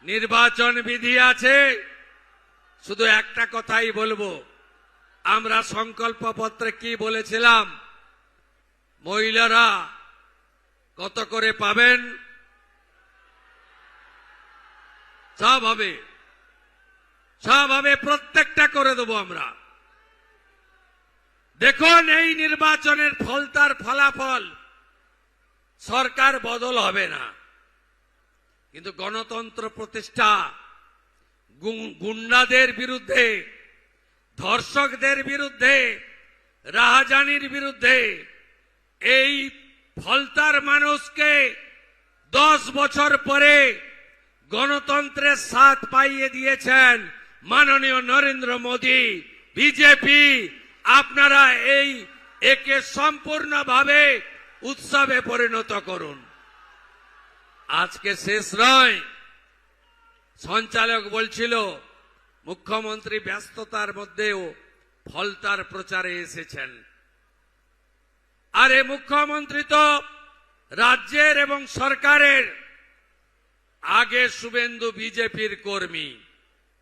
নির্বাচন বিধি আছে। শুধু একটা কথাই বলবো, আমরা সংকল্পপত্রে কি বলেছিলাম, মহিলারা কত করে পাবেন, সব হবে প্রত্যেকটা করে দেবো আমরা। দেখুন এই নির্বাচনের ফলাফল সরকার বদল হবে না, কিন্তু গণতন্ত্র প্রতিষ্ঠা, গুন্ডাদের বিরুদ্ধে, ধর্ষকদের বিরুদ্ধে, রাহাজানির বিরুদ্ধে এই ফলতার মানুষকে 10 বছর পরে গণতন্ত্রের স্বাদ পাইয়ে দিয়েছেন মাননীয় নরেন্দ্র মোদী, বিজেপি। আপনারা একে সম্পূর্ণভাবে উৎসবে পরিণত করুন। আজকে শেষ নয়, সঞ্চালক বলছিল মুখ্যমন্ত্রী ব্যস্ততার মধ্যেও ফলতার প্রচারে এসেছেন। আরে মুখ্যমন্ত্রী তো রাজ্যের এবং সরকারের আগে শুভেন্দু বিজেপির কর্মী।